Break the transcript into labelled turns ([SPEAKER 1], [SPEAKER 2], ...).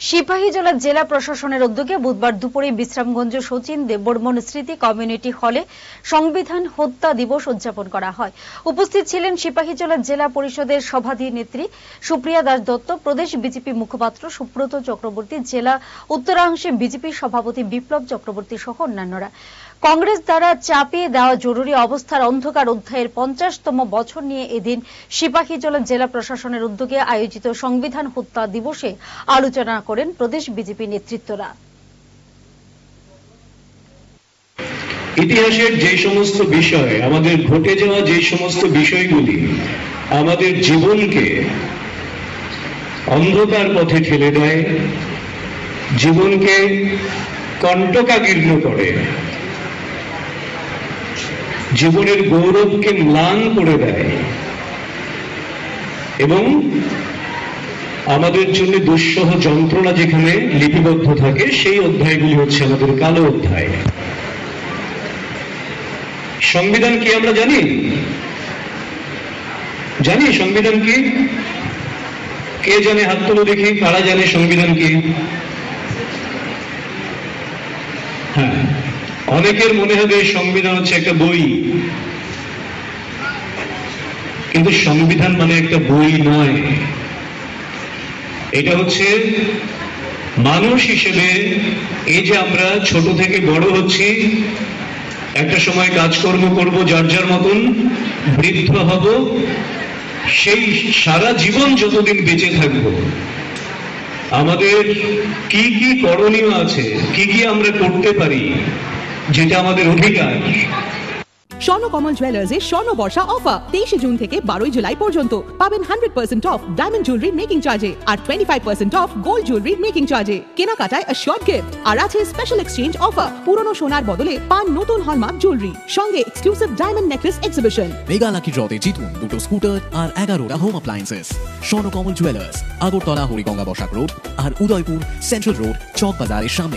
[SPEAKER 1] সিপাহীজলা জেলা প্রশাসনের উদ্যোগে বুধবার দুপুরে বিশ্রামগঞ্জ শচীন দেববর্মন স্মৃতি কমিউনিটি হলে সংবিধান হত্যা দিবস উদযাপন করা হয়। উপস্থিত ছিলেন সিপাহীজলা জেলা পরিষদের সভাধিনেত্রী সুপ্রিয়া দাস দত্ত, প্রদেশ বিজেপি মুখপাত্র সুব্রত চক্রবর্তী, জেলা উত্তরাংশে বিজেপি সভাপতি বিপ্লব চক্রবর্তী সহ অন্যান্যরা। কংগ্রেস দ্বারা চাপিয়ে দেওয়া জরুরি অবস্থার অন্ধকার অধ্যায়ের 50তম বছর নিয়ে এদিন সিপাহীজলা জেলা প্রশাসনের উদ্যোগে আয়োজিত সংবিধান হত্যা দিবসে আলোচনা করেন প্রদেশ বিজেপি নেতৃত্বরা।
[SPEAKER 2] ইতিহাসের যে সমস্ত বিষয়, আমাদের ঘটে যাওয়া যে সমস্ত বিষয়গুলি আমাদের জীবনকে অন্ধকার পথে ঠেলে দেয়, জীবনকে কণ্টকাকীর্ণ করে, জীবনের গৌরবকে ম্লান করে দেয় এবং আমাদের জন্য দুঃসহ যন্ত্রণা যেখানে লিপিবদ্ধ থাকে, সেই অধ্যায়গুলি হচ্ছে আমাদের কালো অধ্যায়। সংবিধান কি আমরা জানি? সংবিধান কি? কে জানে? হাত তুলো দেখি, কারা জানে সংবিধান কি? হ্যাঁ, অনেকের মনে হবে সংবিধান হচ্ছে একটা বই, কিন্তু সংবিধান মানে একটা বই নয়। এটা হচ্ছে মানুষ হিসেবে, এই যে আমরা ছোট থেকে বড় হচ্ছি, একটা সময় কাজকর্ম করব, যার যার মতন বৃদ্ধ হব, সেই সারা জীবন যতদিন বেঁচে থাকব, আমাদের কি কি করণীয় আছে, কি কি আমরা করতে পারি, যেটা আমাদের অধিকার।
[SPEAKER 3] স্বর্ণকমল জুয়েলার্সে স্বর্ণ বর্ষা অফার 23 জুন থেকে 12 জুলাই পর্যন্ত পাবেন 100% অফ ডায়মন্ড জুয়েলারি মেকিং চার্জে আর 25% অফ গোল্ড জুয়েলারি মেকিং চার্জে। কেনাকাটায় শর্ট গিফট আর আছে স্পেশাল এক্সচেঞ্জ অফার। পুরনো সোনার বদলে পান নতুন হলমার্ক জুয়েলারি, সঙ্গে exclusive diamond necklace exhibition.
[SPEAKER 4] Mega lucky ড্রতে জিতুন দুটো স্কুটার আর 11টা home appliances. Swarnakamal jewellers, Agartala Hariganga Basak road আর উদয়পুর সেন্ট্রাল রোড চক বাজারের সামনে।